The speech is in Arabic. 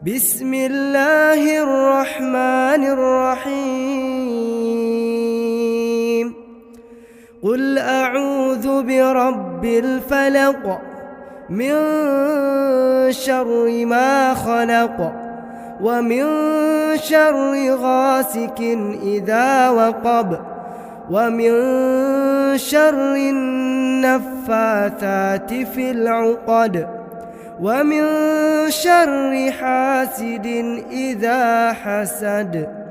بسم الله الرحمن الرحيم قل أعوذ برب الفلق من شر ما خلق ومن شر غاسق إذا وقب ومن شر النفاثات في العقد ومن شر حاسد إذا حسد.